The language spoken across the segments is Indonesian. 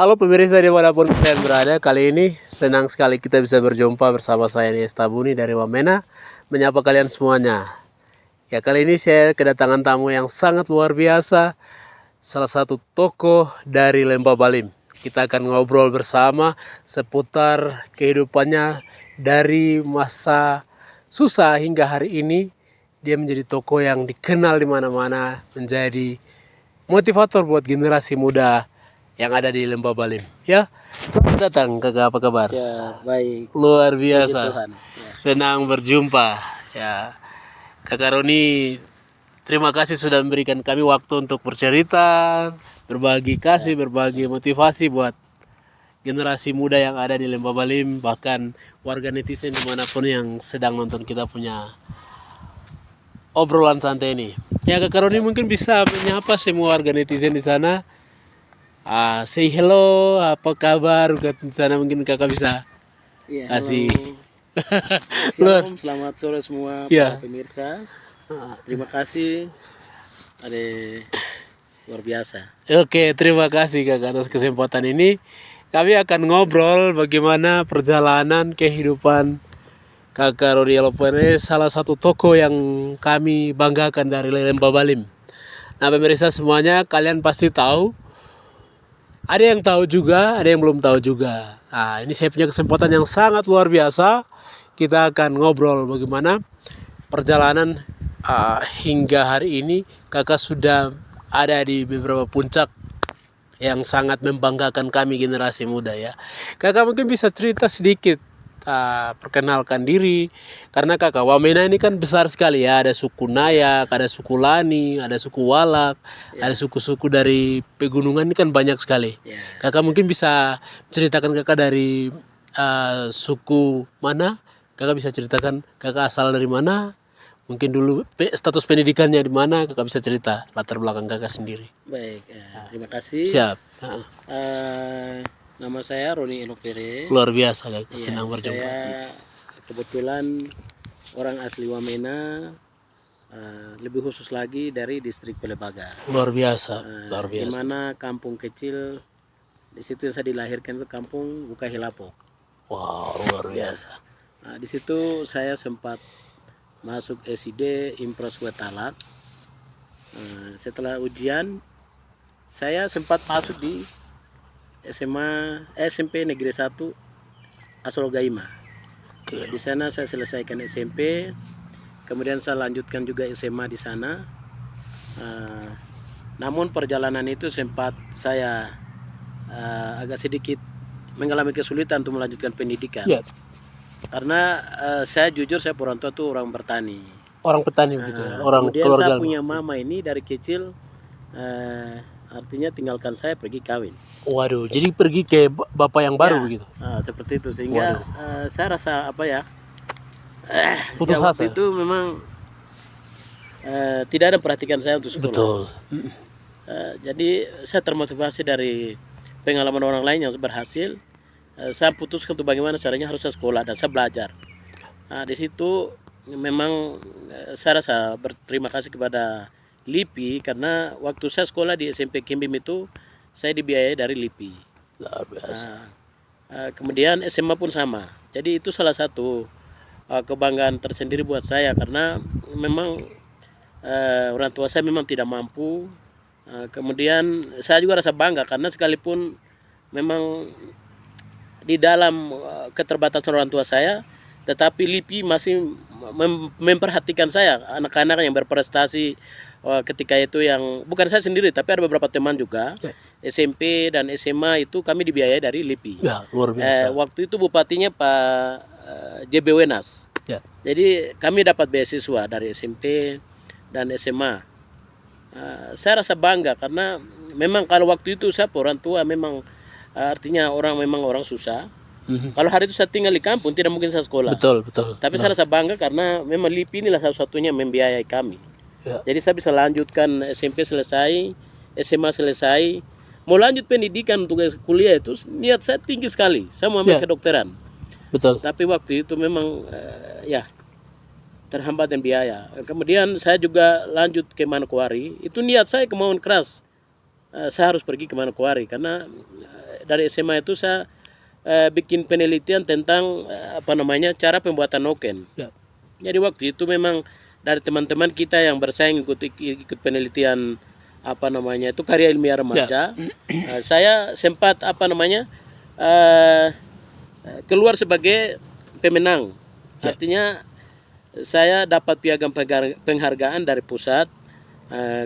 Halo pemirsa dimanapun kalian berada, kali ini senang sekali kita bisa berjumpa bersama saya Nies Tabuni dari Wamena, menyapa kalian semuanya. Ya, kali ini saya kedatangan tamu yang sangat luar biasa, salah satu tokoh dari Lembah Balim. Kita akan ngobrol bersama seputar kehidupannya dari masa susah hingga hari ini. Dia menjadi tokoh yang dikenal di mana-mana, menjadi motivator buat generasi muda yang ada di Lembah Balim. Ya, selamat datang kakak, apa kabar? Ya, baik. Luar Puji biasa. Tuhan. Ya. Senang berjumpa. Ya, kakak Roni, terima kasih sudah memberikan kami waktu untuk bercerita, berbagi kasih, berbagi motivasi buat generasi muda yang ada di Lembah Balim, bahkan warga netizen dimanapun yang sedang nonton kita punya obrolan santai ini. Ya, kakak Roni mungkin bisa menyapa semua warga netizen di sana. Say hello, apa kabar? Di sana mungkin kakak bisa Iya, kasih. halo. Selamat sore semua Ya. para pemirsa. Terima kasih. Ada luar biasa. Oke, terima kasih kakak atas kesempatan ini. Kami akan ngobrol bagaimana perjalanan kehidupan kakak Rodi Elopene, salah satu tokoh yang kami banggakan dari Lembah Balim. Nah pemirsa semuanya, kalian pasti tahu. Ada yang tahu juga, ada yang belum tahu juga. Nah, ini saya punya kesempatan yang sangat luar biasa. Kita akan ngobrol bagaimana perjalanan hingga hari ini. Kakak sudah ada di beberapa puncak yang sangat membanggakan kami generasi muda ya. Kakak mungkin bisa cerita sedikit, perkenalkan diri, karena kakak Wamena ini kan besar sekali ya, ada suku Nayak, ada suku Lani, ada suku Walak, ada suku-suku dari pegunungan ini kan banyak sekali. Kakak mungkin bisa ceritakan kakak dari suku mana, kakak bisa ceritakan kakak asal dari mana, mungkin dulu status pendidikannya di mana, kakak bisa cerita latar belakang kakak sendiri. Baik, terima kasih. Siap. Nama saya Roni Elopere. Luar biasa kakak, Ya, senang berjumpa. saya kebetulan orang asli Wamena, lebih khusus lagi dari distrik Pelebaga. Luar biasa, luar Di biasa. mana kampung kecil di situ yang saya dilahirkan itu kampung Bukahilapo. Wow, luar biasa. Nah, di situ saya sempat masuk SID Impros Wetalat. Setelah ujian saya sempat masuk di SMP Negeri 1 Asologaima. Di sana saya selesaikan SMP, kemudian saya lanjutkan juga SMA di sana. Namun perjalanan itu sempat saya agak sedikit mengalami kesulitan untuk melanjutkan pendidikan. Ya. Karena saya jujur, saya orang tua tuh orang bertani. Orang petani begitu ya, orang Kemudian keluarga. saya punya mama ini dari kecil, artinya tinggalkan saya pergi kawin. Waduh, jadi pergi ke bapak yang baru begitu. Seperti itu, sehingga saya rasa apa ya, Putus asa. itu memang tidak ada perhatikan saya untuk sekolah. Betul. Jadi saya termotivasi dari pengalaman orang lain yang berhasil. Saya putuskan untuk bagaimana caranya harus saya sekolah dan saya belajar. Di situ memang saya rasa berterima kasih kepada LIPI, karena waktu saya sekolah di SMP Kimbim itu saya dibiayai dari LIPI. Luar biasa. Kemudian SMA pun sama. Jadi itu salah satu kebanggaan tersendiri buat saya, karena memang orang tua saya memang tidak mampu. Kemudian saya juga rasa bangga karena sekalipun memang di dalam keterbatasan orang tua saya, tetapi LIPI masih memperhatikan saya, anak-anak yang berprestasi ketika itu, yang bukan saya sendiri tapi ada beberapa teman juga. SMP dan SMA itu kami dibiayai dari LIPI. Ya, luar biasa. Waktu itu bupatinya Pak JB Wenas. Ya. Jadi kami dapat beasiswa dari SMP dan SMA. Saya rasa bangga karena memang kalau waktu itu saya orang tua memang artinya memang orang susah. Kalau hari itu saya tinggal di kampung tidak mungkin saya sekolah. Betul, betul. Tapi saya rasa bangga karena memang LIPI inilah satu-satunya membiayai kami. Ya. Jadi saya bisa lanjutkan SMP selesai, SMA selesai, mau lanjut pendidikan untuk kuliah itu niat saya tinggi sekali. Saya mau ambil kedokteran. Betul. Tapi waktu itu memang terhambat dan biaya. Kemudian saya juga lanjut ke Manokwari. Itu niat saya kemauan keras. saya harus pergi ke Manokwari karena dari SMA itu saya bikin penelitian tentang cara pembuatan noken. Ya. Jadi waktu itu memang dari teman-teman kita yang bersaing ikut penelitian itu karya ilmiah remaja, saya sempat keluar sebagai pemenang. Artinya saya dapat piagam penghargaan dari pusat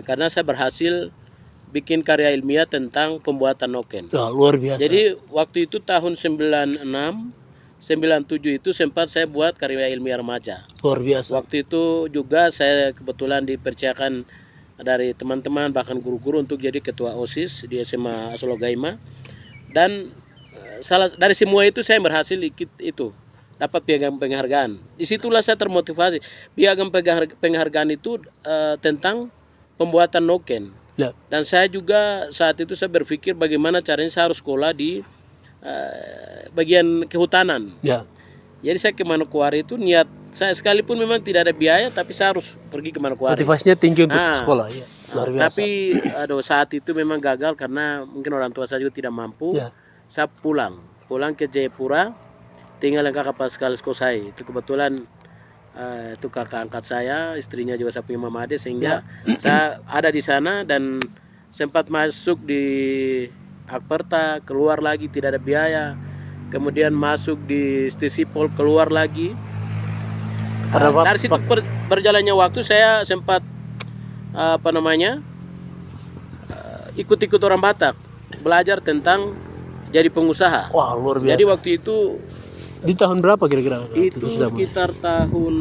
karena saya berhasil bikin karya ilmiah tentang pembuatan noken. Luar biasa. Jadi waktu itu tahun 96, 97 itu sempat saya buat karya ilmiah remaja. Luar biasa. Waktu itu juga saya kebetulan dipercayakan dari teman-teman bahkan guru-guru untuk jadi ketua OSIS di SMA Sologaima. Dan dari semua itu saya berhasil ikut itu, dapat piagam penghargaan. Disitulah saya termotivasi. Piagam penghargaan itu tentang pembuatan noken. Ya. Dan saya juga saat itu saya berpikir bagaimana caranya saya harus sekolah di bagian kehutanan. Ya. Jadi saya ke Manokwari itu niat saya, sekalipun memang tidak ada biaya tapi saya harus pergi ke Manokwari. Motivasinya tinggi untuk sekolah ya. Luar biasa. Tapi saat itu memang gagal karena mungkin orang tua saya juga tidak mampu. Ya. Saya pulang ke Jayapura, tinggal yang kakak Pascal Skosai. Itu kebetulan itu kakak angkat saya, istrinya juga saya punya mama ade, sehingga saya ada di sana dan sempat masuk di Akperta, keluar lagi tidak ada biaya. Kemudian masuk di Stisipol, keluar lagi. Dari situ berjalannya waktu saya sempat ikut-ikut orang Batak, belajar tentang jadi pengusaha. Wah, luar biasa. Jadi waktu itu di tahun berapa kira-kira? itu sekitar tahun,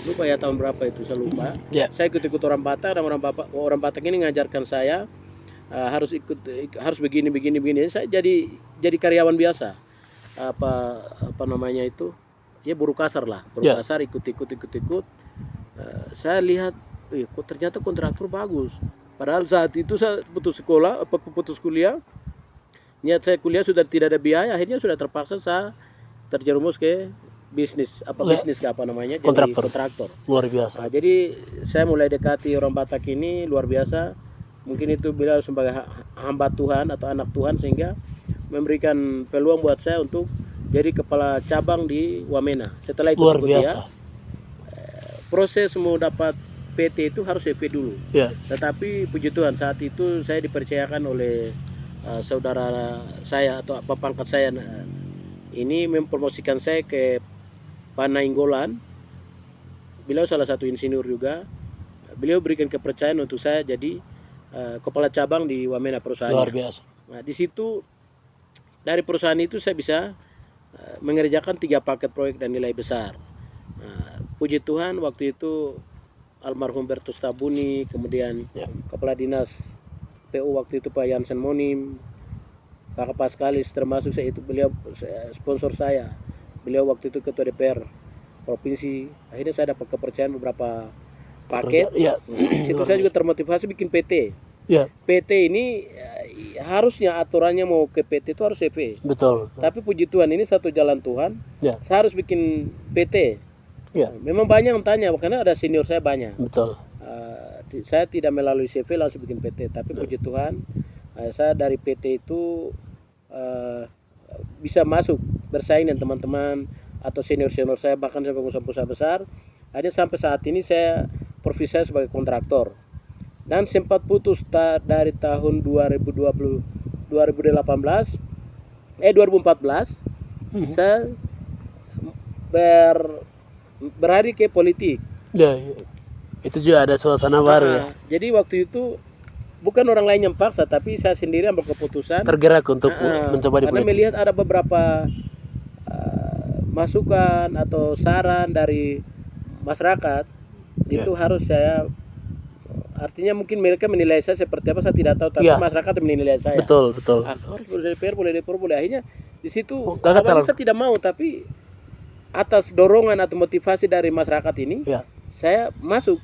lupa ya tahun berapa itu, saya lupa. Ya. Saya ikut-ikut orang Batak dan orang Batak ini ngajarkan saya harus harus begini. Saya jadi karyawan biasa. Ya buruh kasar lah. Buruh kasar ikut. Saya lihat, kok ternyata kontraktor bagus. Padahal saat itu saya putus kuliah. Niat saya kuliah sudah tidak ada biaya, akhirnya sudah terpaksa saya terjerumus ke bisnis jadi kontraktor. Luar biasa. Nah, jadi saya mulai dekati orang Batak ini luar biasa. Mungkin itu beliau sebagai hamba Tuhan atau anak Tuhan sehingga memberikan peluang buat saya untuk jadi kepala cabang di Wamena. Setelah itu luar biasa. Proses mau dapat PT itu harus CV dulu. Ya. Tetapi puji Tuhan saat itu saya dipercayakan oleh saudara saya atau bapak angkat saya ini mempromosikan saya ke Panainggolan. Beliau salah satu insinyur juga. Beliau berikan kepercayaan untuk saya jadi kepala cabang di Wamena perusahaan. Luar biasa. Nah, di situ dari perusahaan itu saya bisa mengerjakan 3 paket proyek dan nilai besar. Puji Tuhan waktu itu almarhum Bertus Tabuni, kemudian kepala dinas PU waktu itu Pak Jansen Monim, Kakak Paskalis, termasuk saya itu beliau sponsor saya. Beliau waktu itu ketua DPR provinsi. Akhirnya saya dapat kepercayaan beberapa paket. Situ saya juga termotivasi bikin PT. PT ini harusnya aturannya mau ke PT itu harus CV. Betul. Tapi puji Tuhan ini satu jalan Tuhan. Saya harus bikin PT. Memang banyak yang tanya karena ada senior saya banyak. Betul. Saya tidak melalui CV langsung bikin PT, tapi puji Tuhan saya dari PT itu bisa masuk bersaing dengan teman-teman atau senior saya bahkan sampai pengusaha besar. Akhirnya sampai saat ini saya profesi saya sebagai kontraktor dan sempat putus dari tahun 2014 saya beralih ke politik. Itu juga ada suasana baru ya. Jadi waktu itu bukan orang lain yang paksa, tapi saya sendiri ambil keputusan. Tergerak untuk mencoba di politik. Karena melihat ada beberapa masukan atau saran dari masyarakat, itu harus saya. Artinya mungkin mereka menilai saya seperti apa saya tidak tahu, tapi masyarakat menilai saya. Betul. Harus boleh DPR, boleh. Akhirnya di situ awalnya saya tidak mau, tapi atas dorongan atau motivasi dari masyarakat ini, saya masuk.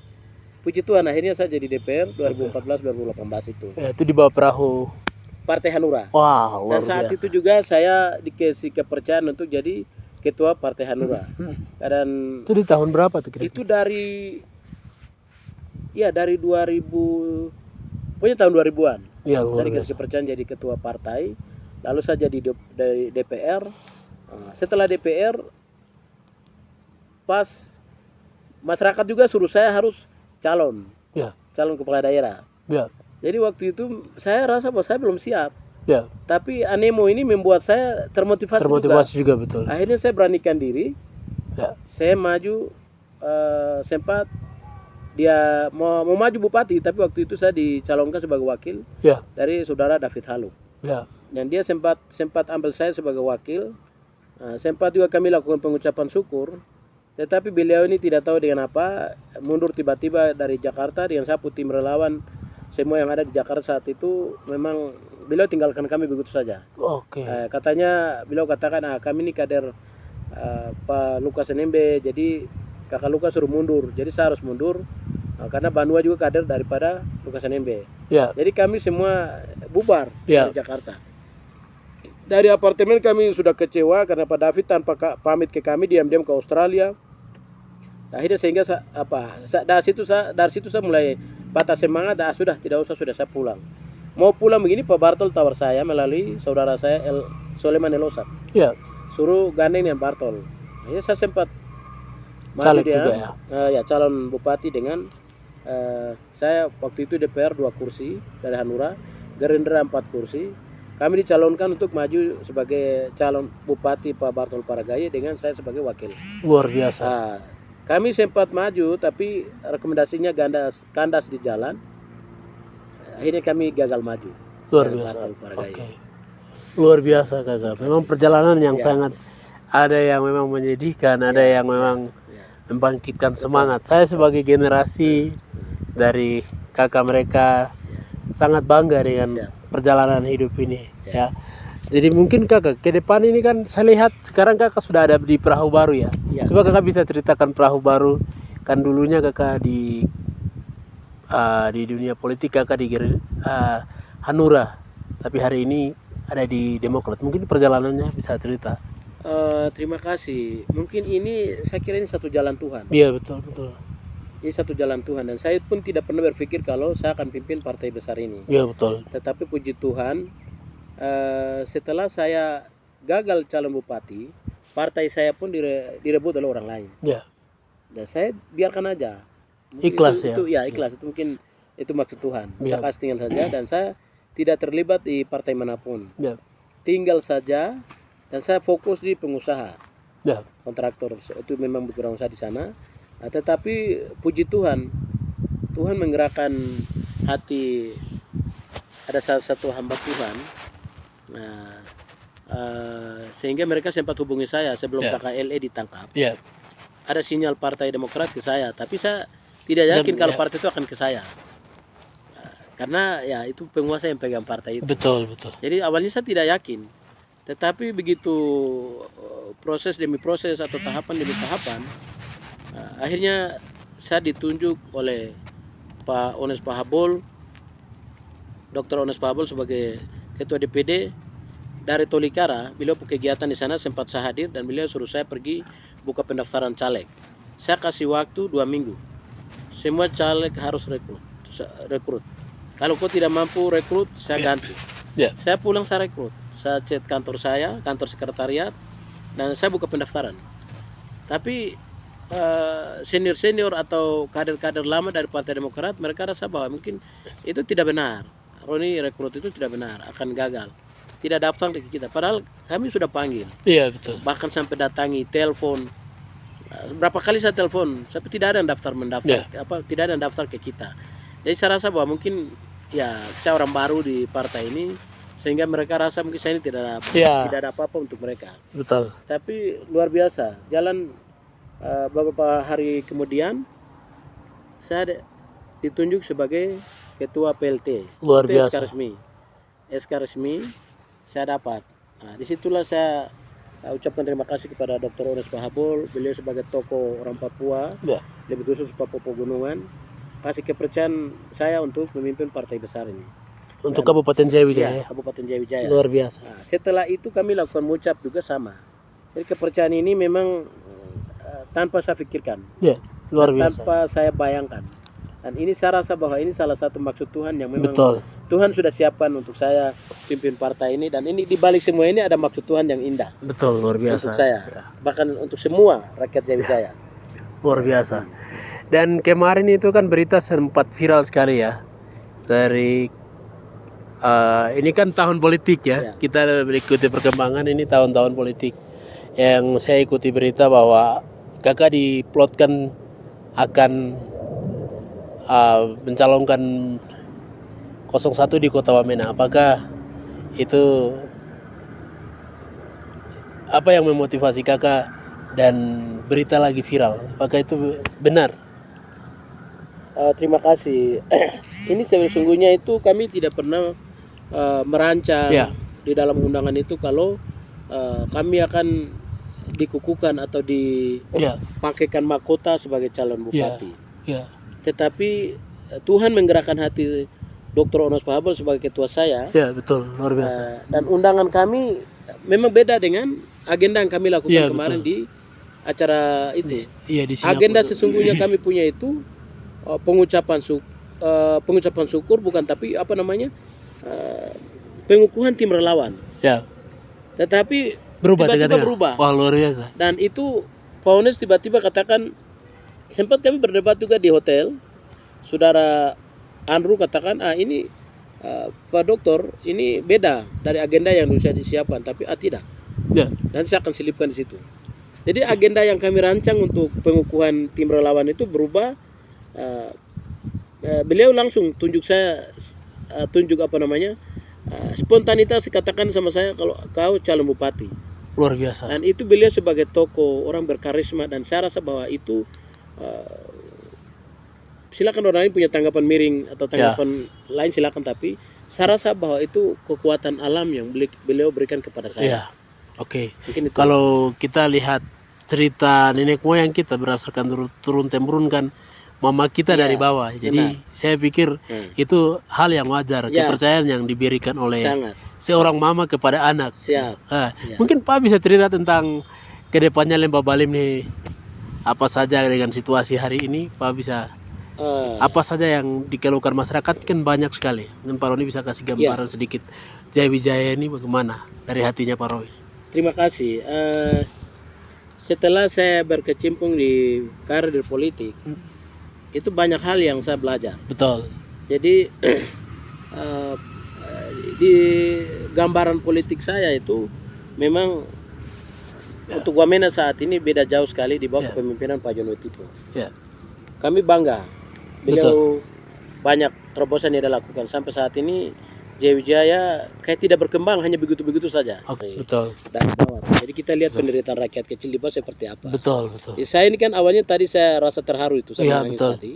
Puji Tuhan akhirnya saya jadi DPR 2014-2018 itu. Itu di bawah perahu Partai Hanura. Wah, luar Dan saat biasa. itu juga saya dikasih kepercayaan untuk jadi ketua Partai Hanura. Dan itu di tahun berapa tuh kira-kira? itu dari 2000 pokoknya tahun 2000-an. Ya, Saya luar dikasih biasa. kepercayaan jadi ketua partai, lalu saya jadi dari DPR. Setelah DPR, pas masyarakat juga suruh saya harus calon Ya, kepala daerah. ya, Jadi waktu itu saya rasa bahwa saya belum siap. ya. Tapi animo ini membuat saya termotivasi, Termotivasi juga. juga betul. Akhirnya saya beranikan diri. Ya, Saya maju, sempat dia mau maju bupati, tapi waktu itu saya dicalonkan sebagai wakil ya, dari saudara David Halu. ya, Dan dia sempat ambil saya sebagai wakil. Sempat juga kami lakukan pengucapan syukur. Tetapi beliau ini tidak tahu dengan apa mundur tiba-tiba dari Jakarta dengan sapu tim relawan semua yang ada di Jakarta saat itu. Memang beliau tinggalkan kami begitu saja. oke. Katanya beliau katakan kami ini kader Pak Lukas NMB, jadi kakak Lukas suruh mundur, jadi saya harus mundur karena Banua juga kader daripada Lukas NMB. Ya, Jadi kami semua bubar Ya. dari Jakarta. Dari apartemen kami sudah kecewa karena Pak David tanpa pamit ke kami diam-diam ke Australia. Akhirnya sehingga dari situ saya mulai patah semangat. Sudah tidak usah, sudah saya pulang. Mau pulang begini Pak Bartol tawar saya melalui saudara saya Soleman Elosat. ya. Suruh gandeng dengan Bartol. Akhirnya saya sempat maju Caleg dia, juga ya. calon bupati dengan saya waktu itu DPR 2 kursi dari Hanura, Gerindra 4 kursi. Kami dicalonkan untuk maju sebagai calon bupati Pak Bartol Paragaye dengan saya sebagai wakil. Luar biasa. Kami sempat maju tapi rekomendasinya kandas di jalan. Akhirnya kami gagal maju. Luar dengan biasa. Bartol Paragaye. Oke. Luar biasa kakak. Memang perjalanan yang sangat, ada yang memang menyedihkan, ada yang memang membangkitkan semangat. Saya sebagai generasi dari kakak mereka sangat bangga dengan perjalanan hidup ini ya. Jadi mungkin kakak ke depan ini kan saya lihat sekarang kakak sudah ada di perahu baru ya. Coba kakak bisa ceritakan perahu baru, kan dulunya kakak di dunia politik kakak di Hanura, tapi hari ini ada di Demokrat. Mungkin perjalanannya bisa cerita. Terima kasih. Mungkin ini saya kira ini satu jalan Tuhan. Iya, betul, betul. Ini satu jalan Tuhan dan saya pun tidak pernah berpikir kalau saya akan pimpin partai besar ini. Iya, betul. Tetapi puji Tuhan, setelah saya gagal calon bupati, partai saya pun direbut oleh orang lain. Iya. Dan saya biarkan aja. Mungkin Ikhlas itu ikhlas. Itu mungkin itu maksud Tuhan. Saya castingan saja dan saya tidak terlibat di partai manapun. Iya. Tinggal saja dan saya fokus di pengusaha. Iya. Kontraktor itu memang berwirausaha di sana. Tetapi puji Tuhan, Tuhan menggerakkan hati ada salah satu hamba Tuhan. Nah, sehingga mereka sempat hubungi saya sebelum KKLE ditangkap. Iya. Ada sinyal Partai Demokrat ke saya, tapi saya tidak yakin kalau partai itu akan ke saya. Karena ya itu penguasa yang pegang partai itu. Betul, betul. Jadi awalnya saya tidak yakin. Tetapi begitu proses demi proses atau tahapan demi tahapan, akhirnya saya ditunjuk oleh Pak Ones Pahabol, Dr. Ones Pahabol sebagai Ketua DPD dari Tolikara. Beliau kegiatan di sana sempat saya hadir dan beliau suruh saya pergi buka pendaftaran caleg. Saya kasih waktu 2 minggu. Semua caleg harus rekrut. Kalau kau tidak mampu rekrut, saya ganti. Saya pulang, saya rekrut. Saya chat kantor saya, kantor sekretariat, dan saya buka pendaftaran. Tapi senior-senior atau kader-kader lama dari Partai Demokrat, mereka rasa bahwa mungkin itu tidak benar. Roni rekrut itu tidak benar, akan gagal. Tidak daftar ke kita. Padahal kami sudah panggil. Iya, betul. Bahkan sampai datangi, telepon. Berapa kali saya telepon, tapi tidak ada yang mendaftar. Tidak ada yang daftar ke kita. Jadi saya rasa bahwa mungkin ya saya orang baru di partai ini, sehingga mereka rasa mungkin saya ini tidak ada apa-apa untuk mereka. Betul. Tapi luar biasa. Jalan beberapa hari kemudian saya ditunjuk sebagai ketua PLT. Luar biasa. SK resmi saya dapat. Nah, disitulah saya ucapkan terima kasih kepada Dr. Ones Pahabol. Beliau sebagai tokoh orang Papua, lebih khusus Papua Pegunungan, kasih kepercayaan saya untuk memimpin partai besar ini. Untuk Kabupaten Jayawijaya. Kabupaten Jayawijaya. Luar biasa. Nah, setelah itu kami lakukan mucap juga sama. Jadi kepercayaan ini memang tanpa saya pikirkan. Luar biasa. Tanpa saya bayangkan. Dan ini saya rasa bahwa ini salah satu maksud Tuhan yang memang Betul. Tuhan sudah siapkan untuk saya pimpin partai ini, dan ini di balik semua ini ada maksud Tuhan yang indah Betul, luar biasa. untuk saya, bahkan untuk semua rakyat Jaya. Luar biasa. Dan kemarin itu kan berita sempat viral sekali ya. Dari ini kan tahun politik ya. Ya. Kita mengikuti perkembangan ini tahun-tahun politik. Yang saya ikuti berita bahwa kakak diplotkan akan mencalonkan 01 di Kota Wamena. Apakah itu apa yang memotivasi kakak dan berita lagi viral? Apakah itu benar? Terima kasih. Ini sesungguhnya itu kami tidak pernah merancang Ya. di dalam undangan itu kalau kami akan dikukuhkan atau Ya, dipakaikan mahkota sebagai calon bupati. ya, Tetapi Tuhan menggerakkan hati Dr. Onos Pahabol sebagai ketua saya, ya, betul, luar biasa. dan undangan kami memang beda dengan agenda yang kami lakukan Ya, kemarin betul. di acara itu. Iya di sini. Agenda sesungguhnya kami punya itu pengucapan syukur, bukan, tapi apa namanya, pengukuhan tim relawan. Ya, Tetapi berubah tiba-tiba tengah-tengah. berubah. Wah, luar biasa. Dan itu Pak Ones tiba-tiba katakan, sempat kami berdebat juga di hotel, saudara Andrew katakan, ini Pak Dokter, ini beda dari agenda yang sudah disiapkan, tapi tidak. Ya, Nanti saya akan selipkan di situ. Jadi agenda yang kami rancang untuk pengukuhan tim relawan itu berubah. Beliau langsung tunjuk saya, spontanitas, katakan sama saya kalau kau calon bupati. luar biasa. Dan itu beliau sebagai tokoh orang berkarisma, dan saya rasa bahwa itu silakan orang lain punya tanggapan miring atau tanggapan lain, silakan, tapi saya rasa bahwa itu kekuatan alam yang beliau berikan kepada saya. Ya, oke. Mungkin itu. Kalau kita lihat cerita nenek moyang kita berdasarkan turun temurun kan mama kita Ya, dari bawah. Jadi saya pikir itu hal yang wajar, Ya. kepercayaan yang diberikan oleh Sangat seorang mama kepada anak. siap. Ya. Mungkin Pak bisa cerita tentang kedepannya Lembah Balim nih, apa saja dengan situasi hari ini Pak bisa apa saja yang dikeluhkan masyarakat kan banyak sekali. Dan Pak Roni bisa kasih gambaran sedikit Jaya Wijaya ini bagaimana dari hatinya Pak Roni. Terima kasih. Setelah saya berkecimpung di karir politik, itu banyak hal yang saya belajar. Betul. Jadi di gambaran politik saya itu memang untuk Wamena saat ini beda jauh sekali di bawah kepemimpinan Pak Jono Tito. Ya. Kami bangga. Beliau banyak terobosan yang dia lakukan sampai saat ini. Jaya Wijaya kayak tidak berkembang, hanya begitu-begitu saja. Oke, betul. Dari bawah. Jadi kita lihat penderitaan rakyat kecil di bawah seperti apa. Betul, betul. Ya, saya ini kan awalnya tadi saya rasa terharu itu sama nangis betul. tadi.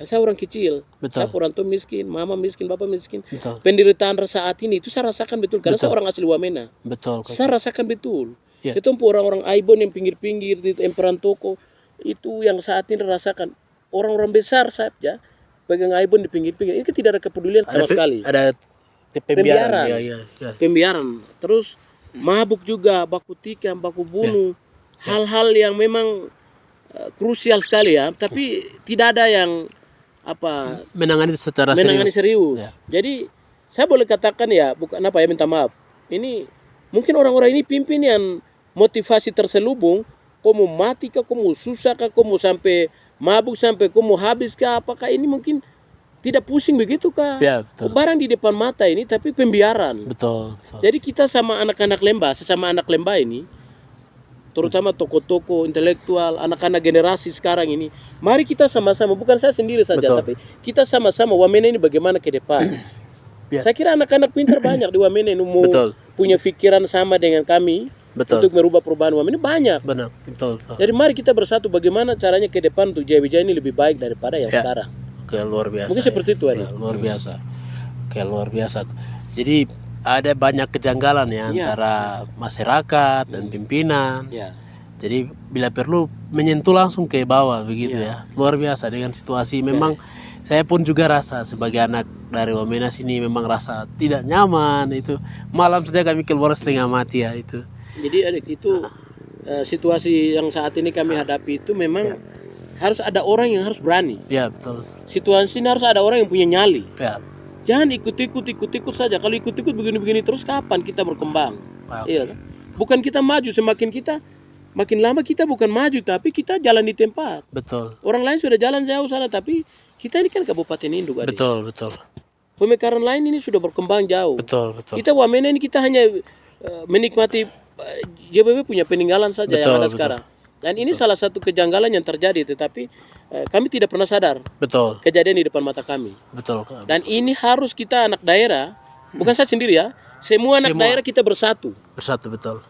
Saya orang kecil, Betul. saya orang tua miskin, mama miskin, bapak miskin. Betul. Penderitaan saat ini itu saya rasakan betul karena Betul. saya orang asli Wamena. Betul. Saya rasakan betul. Ya. Itu orang-orang Aibon yang pinggir-pinggir di emperan toko itu yang saat ini rasakan. Orang-orang besar saja pegang Aibon di pinggir-pinggir. Ini tidak ada kepedulian sama sekali. Ada Pembiaran. Ya. Pembiaran, terus mabuk juga, baku tikam, baku bunuh, hal-hal yang memang krusial sekali ya, tapi tidak ada yang menangani secara menangani serius. Ya. Jadi saya boleh katakan ya, bukan apa ya, minta maaf. Ini mungkin orang-orang ini pimpinan motivasi terselubung, kamu mati kah, kamu susah kah, kamu sampai mabuk sampai kamu habis kah, apakah ini mungkin tidak pusing begitu kah? Ya, betul. Barang di depan mata ini tapi pembiaran. Betul, betul. Jadi kita sama anak-anak Lembah, sesama anak Lembah ini, terutama tokoh-tokoh intelektual, anak-anak generasi sekarang ini, mari kita sama-sama, bukan saya sendiri saja, Betul. tapi kita sama-sama Wamena ini bagaimana ke depan. Ya. Saya kira anak-anak pintar banyak di Wamena ini mau Betul. punya pikiran sama dengan kami Betul. untuk merubah perubahan Wamena banyak. Benar, betul, betul. Jadi mari kita bersatu bagaimana caranya ke depan untuk Jaya Wijaya ini lebih baik daripada yang Ya. sekarang. Oke, luar biasa. Mungkin seperti itu, Ari. Ya, luar biasa. Oke, luar biasa. Jadi ada banyak kejanggalan ya antara masyarakat dan pimpinan. Ya. Jadi bila perlu menyentuh langsung ke bawah begitu ya. Luar biasa dengan situasi memang saya pun juga rasa sebagai anak dari Wamena sini memang rasa tidak nyaman itu. Malam saja kami keluar setengah mati ya itu. Jadi itu situasi yang saat ini kami hadapi itu memang harus ada orang yang harus berani. Ya, betul. Situasi ini harus ada orang yang punya nyali. Ya. Jangan ikut-ikut saja. Kalau ikut-ikut begini-begini terus kapan kita berkembang? Wow. Iya kan? Bukan kita maju, semakin kita makin lama kita bukan maju tapi kita jalan di tempat. Betul. Orang lain sudah jalan jauh sana tapi kita ini kan Kabupaten Induk, adik. Betul, betul. Pemekaran lain ini sudah berkembang jauh. Betul, betul. Kita Wamena ini kita hanya menikmati JBW punya peninggalan saja yang ada Betul. sekarang. Dan ini salah satu kejanggalan yang terjadi, tetapi kami tidak pernah sadar Betul. kejadian di depan mata kami. Betul. Dan ini harus kita anak daerah, bukan saya sendiri ya, semua anak daerah kita bersatu. Bersatu, betul.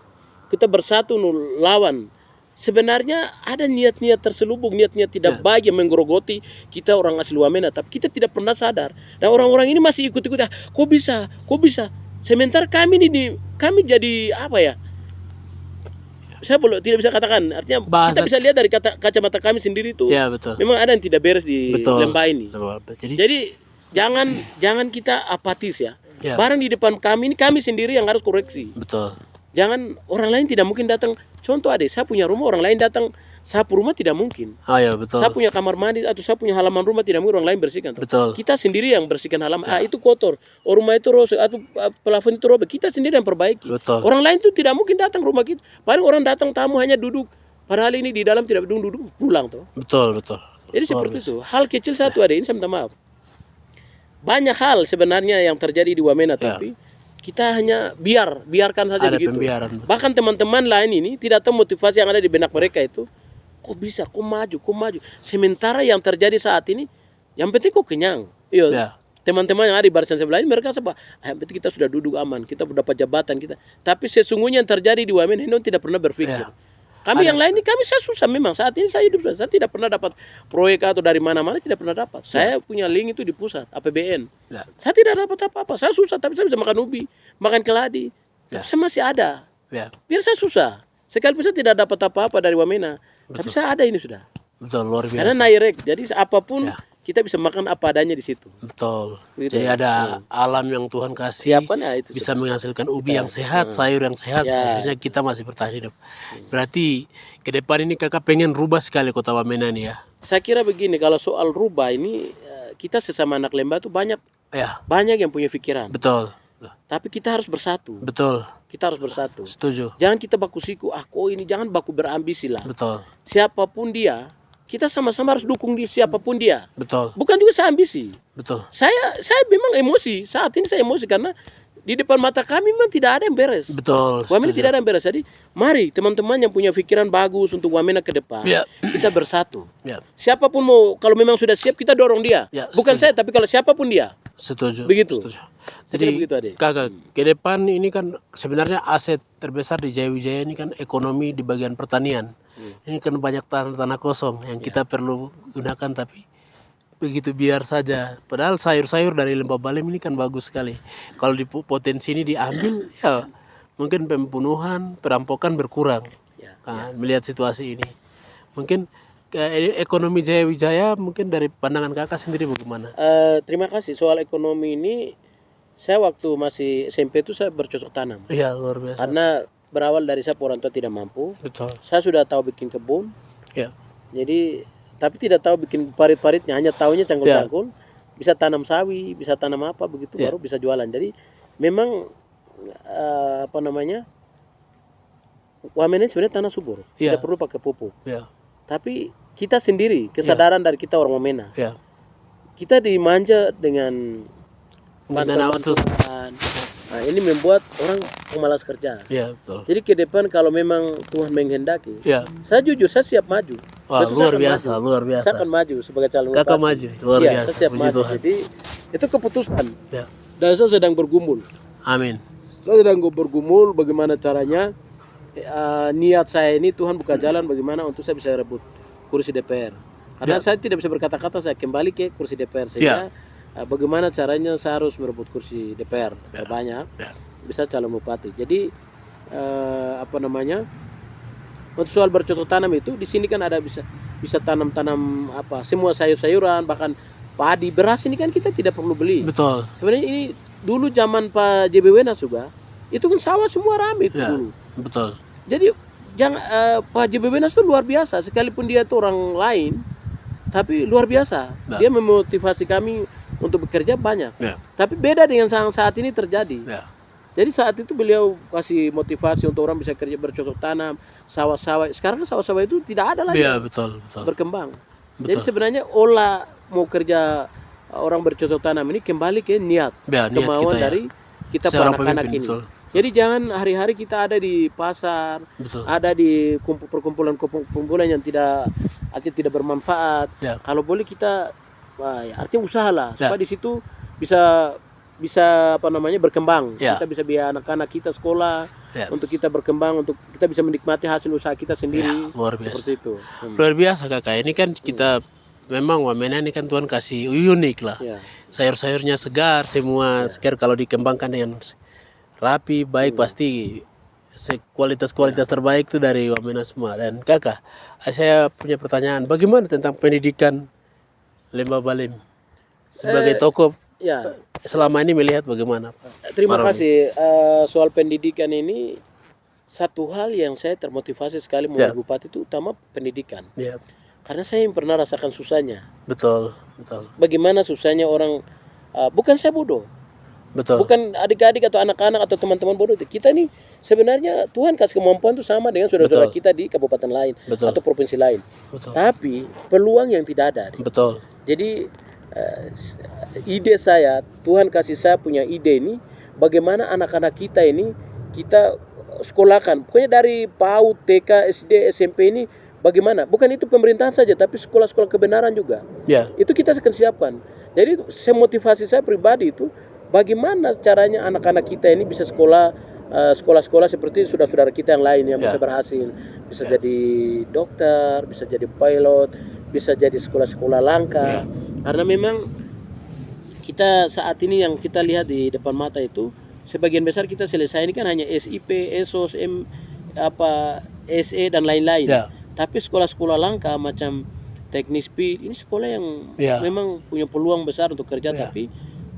Kita bersatu lawan. Sebenarnya ada niat-niat terselubung, niat-niat tidak baik yang menggerogoti kita orang asli Wamena, tapi kita tidak pernah sadar. Dan orang-orang ini masih ikut-ikut, kok bisa? Sementara kami ini, kami jadi apa ya? Saya tidak bisa katakan. Artinya kita bisa lihat dari kacamata kami sendiri itu. Ya, betul. Memang ada yang tidak beres di lembah ini. Jadi jangan kita apatis ya. Ya. Barang di depan kami ini kami sendiri yang harus koreksi. Betul. Jangan orang lain tidak mungkin datang. Contoh adik, saya punya rumah orang lain datang sapu rumah tidak mungkin. Oh ya, betul. Saya punya kamar mandi atau saya punya halaman rumah tidak mungkin orang lain bersihkan. Betul. Kita sendiri yang bersihkan halaman. Itu kotor. Rumah itu rosak atau plafon itu robek. Kita sendiri yang perbaiki. Betul. Orang lain itu tidak mungkin datang rumah kita. Paling orang datang tamu hanya duduk. Padahal ini di dalam tidak duduk pulang tuh. Betul, betul. Jadi seperti itu. Hal kecil satu ada ini saya minta maaf. Banyak hal sebenarnya yang terjadi di Wamena tapi kita hanya biarkan saja ada begitu. Pembiaran. Bahkan teman-teman lain ini tidak tahu motivasi yang ada di benak mereka itu. Kok bisa, kok maju. Sementara yang terjadi saat ini, yang penting kok kenyang. Iya. Ya. Teman-teman yang ada di barisan sebelah ini mereka sebab, yang penting kita sudah duduk aman, kita dapat jabatan kita. Tapi sesungguhnya yang terjadi di Wamena ini tidak pernah berpikir. Kami yang lain ini saya susah memang. Saat ini saya hidup susah. Saya tidak pernah dapat proyek atau dari mana-mana tidak pernah dapat. Saya punya link itu di pusat APBN. Ya. Saya tidak dapat apa-apa. Saya susah tapi saya bisa makan ubi, makan keladi. Saya masih ada. Ya. Biar saya susah. Sekalipun saya tidak dapat apa-apa dari Wamena, tapi saya ada ini sudah. Betul, luar biasa. Karena nairek. Jadi apapun kita bisa makan apa adanya di situ. Betul. Gitu. Jadi ada alam yang Tuhan kasih. Siapkan ya itu. Bisa menghasilkan ubi yang sehat, sayur yang sehat. Akhirnya kita masih bertahan hidup. Berarti ke depan ini kakak pengen rubah sekali kota Wamena ini ya. Saya kira begini, kalau soal rubah ini kita sesama anak lembah itu banyak yang punya pikiran. Betul. Tapi kita harus bersatu. Betul. Kita harus bersatu. Setuju. Jangan kita baku siku, ini jangan baku berambisi lah. Betul. Siapapun dia, kita sama-sama harus dukung dia siapapun dia. Betul. Bukan juga saya ambisi. Betul. Saya memang emosi. Saat ini saya emosi karena di depan mata kami memang tidak ada yang beres. Betul. Wamena tidak ada yang beres. Jadi mari teman-teman yang punya pikiran bagus untuk Wamena ke depan, kita bersatu. Siapapun mau, kalau memang sudah siap kita dorong dia. Bukan saya, tapi kalau siapapun dia. Setuju. Begitu. Setuju. Jadi begitu, Ade. kakak, ke depan ini kan sebenarnya aset terbesar di Jaya Wijaya ini kan ekonomi di bagian pertanian. Ini kan banyak tanah kosong yang kita perlu gunakan tapi begitu biar saja. Padahal sayur-sayur dari Lembah Baliem ini kan bagus sekali. Kalau di potensi ini diambil ya mungkin pembunuhan, perampokan berkurang. Melihat situasi ini. Mungkin ekonomi Jaya Wijaya mungkin dari pandangan kakak sendiri bagaimana? Terima kasih. Soal ekonomi ini saya waktu masih SMP itu saya bercocok tanam. Iya, luar biasa. Karena berawal dari saya orang tua tidak mampu. Betul. Saya sudah tahu bikin kebun. Ya. Jadi tapi tidak tahu bikin parit-paritnya, hanya tahunya cangkul-cangkul. Bisa tanam sawi, bisa tanam apa begitu baru bisa jualan. Jadi memang Wamena sebenarnya tanah subur, tidak perlu pakai pupuk. Tapi kita sendiri kesadaran dari kita orang Wamena. Kita dimanja dengan bantuan. Nah, ini membuat orang malas kerja. Betul. Jadi ke depan kalau memang Tuhan menghendaki, saya jujur saya siap maju. Wah, luar biasa. Saya akan maju sebagai calon kakak maju, luar biasa. Saya siap maju. Tuhan. Jadi itu keputusan. Dan saya sedang bergumul. Amin. Saya sedang bergumul bagaimana caranya niat saya ini Tuhan buka jalan bagaimana untuk saya bisa rebut kursi DPR. Karena saya tidak bisa berkata-kata, saya kembali ke kursi DPR sehingga bagaimana caranya saya harus merebut kursi DPR terbanyak, bisa calon bupati. Jadi untuk soal bercocok tanam itu di sini kan ada bisa tanam semua sayur-sayuran, bahkan padi, beras ini kan kita tidak perlu beli. Betul. Sebenarnya ini dulu zaman Pak JBW juga itu kan sawah semua ramai itu dulu. Betul. Jadi Pak JBW itu luar biasa, sekalipun dia itu orang lain, tapi luar biasa. Ya. Dia memotivasi kami untuk bekerja banyak. Ya. Tapi beda dengan saat ini terjadi. Ya. Jadi saat itu beliau kasih motivasi untuk orang bisa kerja bercocok tanam, sawah-sawah. Sekarang kan sawah-sawah itu tidak ada lagi Iya, betul. berkembang. Betul. Jadi sebenarnya olah mau kerja orang bercocok tanam ini kembali ke niat, Ya, niat kemauan kita ya. dari kita Seorang anak-anak pemimpin, ini. betul. Jadi jangan hari-hari kita ada di pasar, Betul. ada di perkumpulan-kumpulan yang artinya tidak bermanfaat. Ya. Kalau boleh kita, ya, artinya usahalah Ya. supaya di situ bisa apa namanya berkembang. Ya. Kita bisa biar anak-anak kita sekolah, Ya. untuk kita berkembang, untuk kita bisa menikmati hasil usaha kita sendiri. Ya, luar biasa. Seperti itu. Luar biasa kakak. Ini kan kita memang wamena ini kan Tuhan kasih unik lah. Ya. Sayur-sayurnya segar semua, segar kalau dikembangkan dengan rapi baik pasti kualitas terbaik itu dari wamena semua. Dan kakak, saya punya pertanyaan, bagaimana tentang pendidikan Lembah Balim sebagai tokoh Ya, selama ini melihat bagaimana? terima Maroni. kasih. Soal pendidikan ini satu hal yang saya termotivasi sekali mau Ya. bupati itu utama pendidikan. Ya, Karena saya yang pernah rasakan susahnya. betul, betul, Bagaimana susahnya orang, bukan saya bodoh, betul. bukan adik-adik atau anak-anak atau teman-teman bodoh. Kita ini sebenarnya Tuhan kasih kemampuan itu sama dengan saudara-saudara Betul. kita di kabupaten lain Betul. atau provinsi lain. Betul. Tapi peluang yang tidak ada. Betul. Jadi ide saya, Tuhan kasih saya punya ide ini, bagaimana anak-anak kita ini kita sekolahkan. Pokoknya dari PAUD, TK, SD, SMP ini bagaimana? Bukan itu pemerintahan saja, tapi sekolah-sekolah kebenaran juga. Ya, Itu kita akan siapkan. Jadi motivasi saya pribadi itu, bagaimana caranya anak-anak kita ini bisa sekolah, sekolah-sekolah seperti saudara-saudara kita yang lain yang Ya. bisa berhasil, bisa jadi dokter, bisa jadi pilot, bisa jadi sekolah-sekolah langka. Ya. Karena memang kita saat ini yang kita lihat di depan mata itu sebagian besar kita selesai ini kan hanya SIP, ESOS, SE dan lain-lain. Ya. Tapi sekolah-sekolah langka macam teknik SPI ini sekolah yang Ya. memang punya peluang besar untuk kerja, Ya. tapi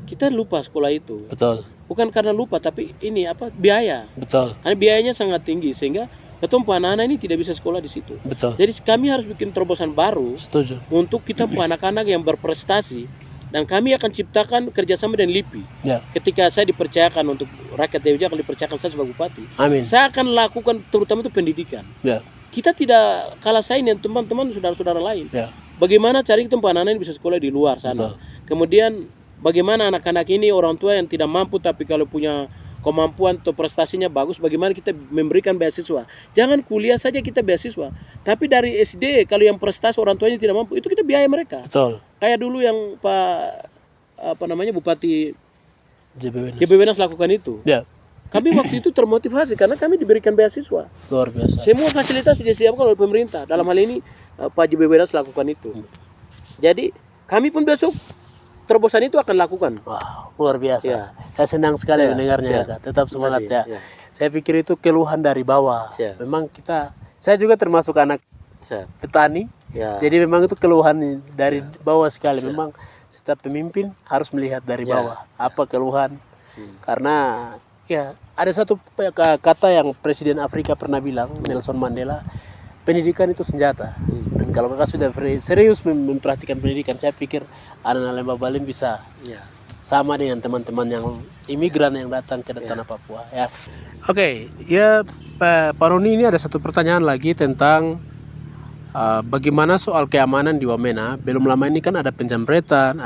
kita lupa sekolah itu. betul, Bukan karena lupa, tapi ini biaya. betul, Karena biayanya sangat tinggi sehingga ketemu anak-anak ini tidak bisa sekolah di situ. betul. Jadi kami harus bikin terobosan baru Setuju. untuk kita anak-anak yang berprestasi, dan kami akan ciptakan kerjasama dengan LIPI. Ya, Ketika saya dipercayakan untuk rakyat Dewa akan dipercayakan saya sebagai bupati, amin. saya akan lakukan terutama itu pendidikan. Ya, Kita tidak kalah saing dengan teman-teman saudara-saudara lain. ya, Bagaimana cari kita anak-anak ini bisa sekolah di luar sana. Betul. Kemudian bagaimana anak-anak ini orang tua yang tidak mampu tapi kalau punya kemampuan atau prestasinya bagus, bagaimana kita memberikan beasiswa. Jangan kuliah saja kita beasiswa, tapi dari SD kalau yang prestasi orang tuanya tidak mampu, itu kita biaya mereka. betul. Kayak dulu yang Bupati JBW. JBW lakukan itu. Ya, Kami waktu itu termotivasi karena kami diberikan beasiswa. luar biasa. Semua fasilitas disiapkan oleh pemerintah. Dalam hal ini Pak JBW lakukan itu. Jadi kami pun besok terobosan itu akan lakukan. Wow, luar biasa. Ya. Saya senang sekali Ya, mendengarnya, ya. Kak. Tetap semangat Terima ya. kasih, ya. Saya pikir itu keluhan dari bawah. Ya. Memang saya juga termasuk anak Siap. petani. Ya. Jadi memang itu keluhan dari bawah sekali. Memang setiap pemimpin harus melihat dari Ya. bawah apa keluhan. Karena ya ada satu kata yang Presiden Afrika pernah bilang, Nelson Mandela, pendidikan itu senjata. Dan kalau kakak sudah serius memperhatikan pendidikan, saya pikir anak-anak Lembah Balim bisa Ya. sama dengan teman-teman yang imigran yang datang ke tanah Papua ya. Oke, ya Pak Roni, ini ada satu pertanyaan lagi tentang bagaimana soal keamanan di Wamena. Belum lama ini kan ada penjamretan,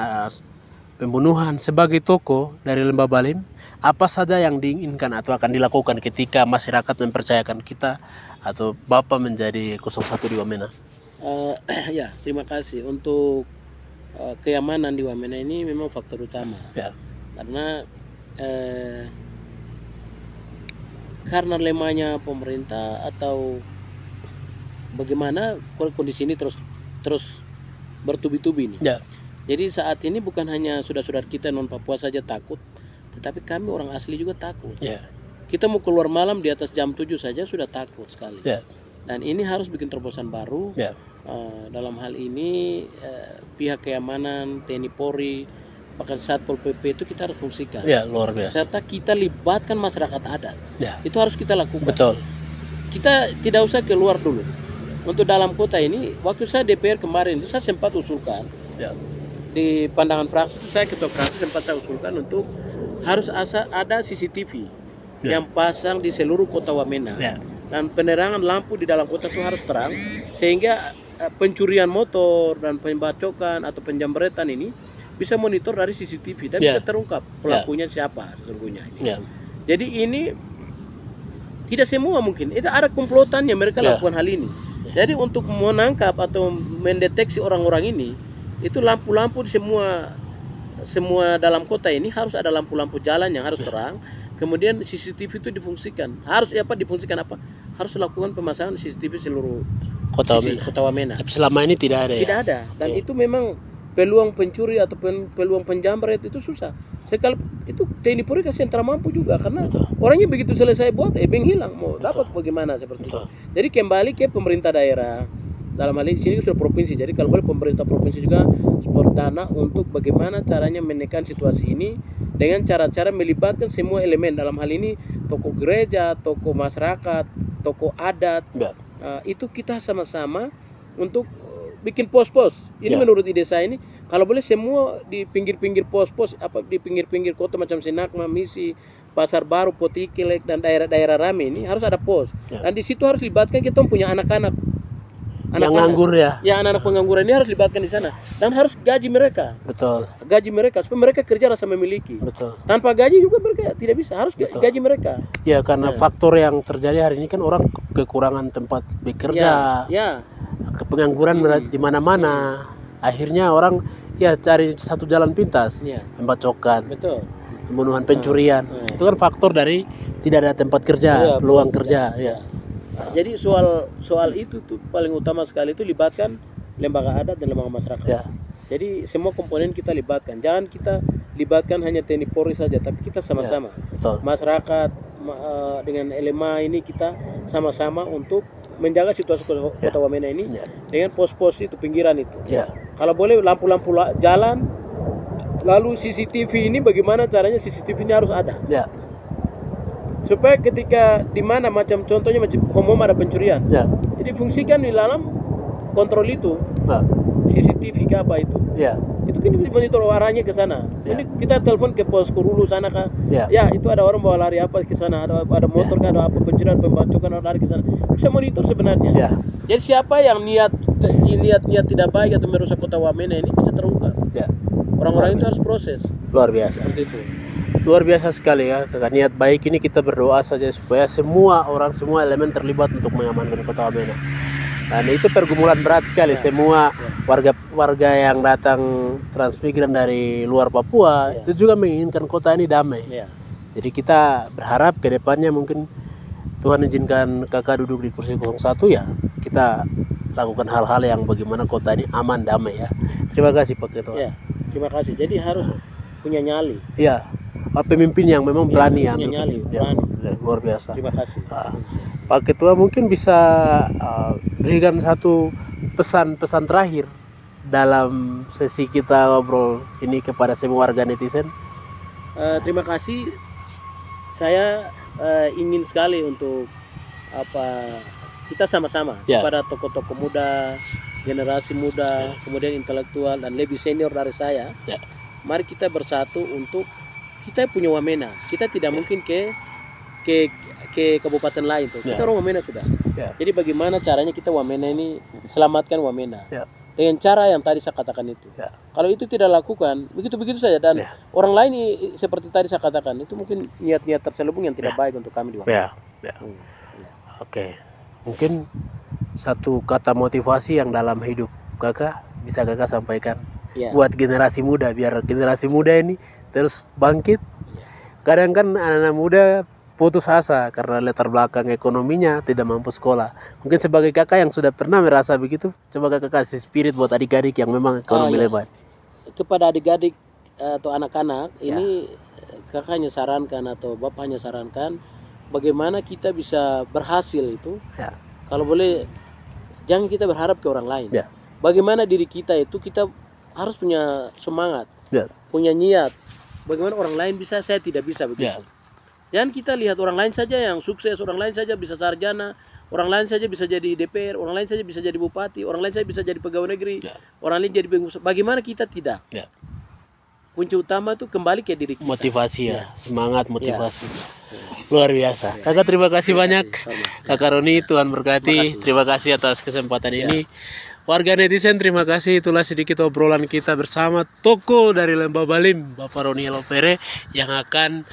pembunuhan. Sebagai tokoh dari Lembah Balim, apa saja yang diinginkan atau akan dilakukan ketika masyarakat mempercayakan kita atau Bapak menjadi 01 di Wamena? Ya, terima kasih. Untuk keamanan di Wamena ini memang faktor utama. Ya, Karena karena lemahnya pemerintah atau bagaimana kondisi ini terus bertubi-tubi nih. ya, Jadi saat ini bukan hanya saudara-saudara kita non Papua saja takut, tetapi kami orang asli juga takut. ya, Kita mau keluar malam di atas jam 7 saja sudah takut sekali. ya, Dan ini harus bikin terobosan baru. ya, Dalam hal ini pihak keamanan, TNI Polri, bahkan Satpol PP itu kita harus fungsikan. ya, luar biasa. Serta kita libatkan masyarakat adat. Ya, Itu harus kita lakukan. betul. Kita tidak usah keluar dulu. untuk dalam kota ini, waktu saya DPR kemarin itu saya sempat usulkan Ya. di pandangan fraksi itu, saya ketua fraksi sempat saya usulkan untuk harus ada CCTV Ya. yang pasang di seluruh kota Wamena. Ya. Dan penerangan lampu di dalam kota itu harus terang sehingga pencurian motor dan pembacokan atau penjamretan ini bisa monitor dari CCTV dan Ya. bisa terungkap pelakunya siapa sesungguhnya. Ya. Jadi ini tidak semua mungkin, itu ada komplotannya mereka Ya. lakukan hal ini. Jadi untuk menangkap atau mendeteksi orang-orang ini, itu lampu-lampu di semua dalam kota ini harus ada lampu-lampu jalan yang harus terang. Kemudian CCTV itu difungsikan. Harus difungsikan apa? Harus lakukan pemasangan CCTV seluruh Kota sisi Wamena. kota Wamena. Tapi selama ini tidak ada ya. Tidak ada. Dan Oke. itu memang peluang pencuri atau peluang penjamret itu susah. Sekali itu TNI Polri kasih yang mampu juga karena Betul. orangnya begitu selesai buat ebeng hilang, mau dapat bagaimana seperti itu. Betul. Jadi kembali ke pemerintah daerah. Dalam hal ini di sini sudah provinsi. Jadi kalau boleh pemerintah provinsi juga support dana untuk bagaimana caranya menekan situasi ini dengan cara-cara melibatkan semua elemen, dalam hal ini tokoh gereja, tokoh masyarakat, tokoh adat. Ya. Itu kita sama-sama untuk bikin pos-pos. Ini Ya. menurut ide saya ini kalau boleh semua di pinggir-pinggir pos-pos, apa di pinggir-pinggir kota macam Sinakma, Misi, Pasar Baru, Potikilek dan daerah-daerah rame ini harus ada pos. Ya. Dan di situ harus libatkan kita punya anak-anak. Yang nganggur ya. Ya, anak-anak pengangguran ini harus libatkan di sana dan harus gaji mereka. Betul. Gaji mereka supaya mereka kerja rasa memiliki. Betul. Tanpa gaji juga mereka tidak bisa, harus Betul. gaji mereka. Ya karena faktor yang terjadi hari ini kan orang kekurangan tempat bekerja, Ya. pengangguran di mana-mana. Akhirnya orang ya cari satu jalan pintas, Ya. pembacokan, Betul. pembunuhan, pencurian. Itu kan faktor dari tidak ada tempat kerja, Iya, peluang kerja. Ya. Nah, jadi soal itu tuh paling utama sekali itu libatkan lembaga adat dan lembaga masyarakat. Ya. Jadi semua komponen kita libatkan. Jangan kita libatkan hanya TNI Polri saja, tapi kita sama-sama. Betul. Masyarakat dengan LMA ini kita sama-sama untuk menjaga situasi kota Wamena ini Ya. dengan pos-pos itu pinggiran itu. Ya. Kalau boleh lampu-lampu jalan, lalu CCTV ini bagaimana caranya CCTV ini harus ada. Ya. Supaya ketika di mana macam contohnya macam home ada pencurian. Ya. Jadi fungsikan di dalam kontrol itu Nah, CCTV ke apa itu. ya. Itu kan monitor arahnya ke sana. Ya. Ini kita telepon ke pos Kurulu sana kah? Ya. Ya, itu ada orang bawa lari apa ke sana, ada motor kah, ada apa pencurian, pembacokan, ada lari ke sana. Bisa monitor sebenarnya. Ya. Jadi siapa yang niat tidak baik atau merusak kota Wamena ini bisa terungkap. Ya. Orang-orang itu harus proses Luar biasa. seperti itu. Luar biasa sekali ya, kakak. Niat baik ini kita berdoa saja supaya semua orang, semua elemen terlibat untuk mengamankan kota Wamena. Dan itu pergumulan berat sekali. Semua warga yang datang transmigran dari luar Papua itu juga menginginkan kota ini damai. Ya. Jadi kita berharap ke depannya mungkin Tuhan izinkan kakak duduk di kursi 01 ya, kita lakukan hal-hal yang bagaimana kota ini aman, damai ya. Terima kasih Pak Ketua. Ya, terima kasih. Jadi harus punya nyali. Iya, pemimpin yang memang berani punya ambil nyali, keputusan. berani. Luar biasa. Terima kasih. Pak Ketua mungkin bisa berikan satu pesan-pesan terakhir dalam sesi kita ngobrol ini kepada semua warga netizen. Terima kasih. Saya ingin sekali untuk kita sama-sama Ya. kepada tokoh-tokoh muda, generasi muda, kemudian intelektual dan lebih senior dari saya. Ya. Mari kita bersatu untuk kita punya Wamena. Kita tidak mungkin ke kabupaten lain tuh. Kita Ya. orang Wamena sudah. Ya. Jadi bagaimana caranya kita Wamena ini selamatkan Wamena? Ya. Dengan cara yang tadi saya katakan itu. Ya. Kalau itu tidak lakukan, begitu-begitu saja dan Ya. orang lain seperti tadi saya katakan itu mungkin niat-niat terselubung yang tidak baik untuk kami di Wamena. Ya. Oke. Mungkin satu kata motivasi yang dalam hidup kakak bisa kakak sampaikan Ya. buat generasi muda, biar generasi muda ini terus bangkit. Kadang kan anak-anak muda putus asa karena latar belakang ekonominya tidak mampu sekolah. Mungkin sebagai kakak yang sudah pernah merasa begitu, coba kakak kasih spirit buat adik-adik yang memang ekonomi ya. lebar. Kepada adik-adik atau anak-anak ini kakak hanya sarankan atau bapak hanya sarankan bagaimana kita bisa berhasil itu. Ya. Kalau boleh jangan kita berharap ke orang lain. Ya. Bagaimana diri kita itu kita harus punya semangat, Ya. punya niat. Bagaimana orang lain bisa, saya tidak bisa begitu. Ya. Jangan kita lihat orang lain saja yang sukses, orang lain saja bisa sarjana, Orang lain saja bisa jadi DPR, orang lain saja bisa jadi bupati, orang lain saja bisa jadi pegawai negeri, Ya. orang lain jadi pengusaha. Bagaimana kita tidak? Ya. Kunci utama itu kembali ke diri kita. Motivasi ya, semangat motivasi. Luar biasa. Kakak terima kasih banyak. Kakak Roni, Tuhan berkati. Terima kasih atas kesempatan ini. Warga netizen terima kasih, itulah sedikit obrolan kita bersama Toko dari Lembah Balim, Bapak Roni Lopere yang akan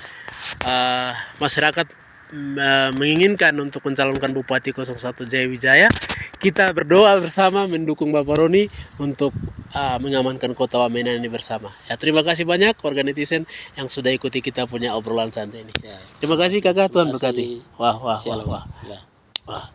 masyarakat menginginkan untuk mencalonkan Bupati 01 Jaya Wijaya. Kita berdoa bersama mendukung Bapak Roni untuk mengamankan Kota Wamena ini bersama. Ya, terima kasih banyak warga netizen yang sudah ikuti kita punya obrolan santai ini. Terima kasih kakak, Tuhan berkati. Wah. Ya. Wah.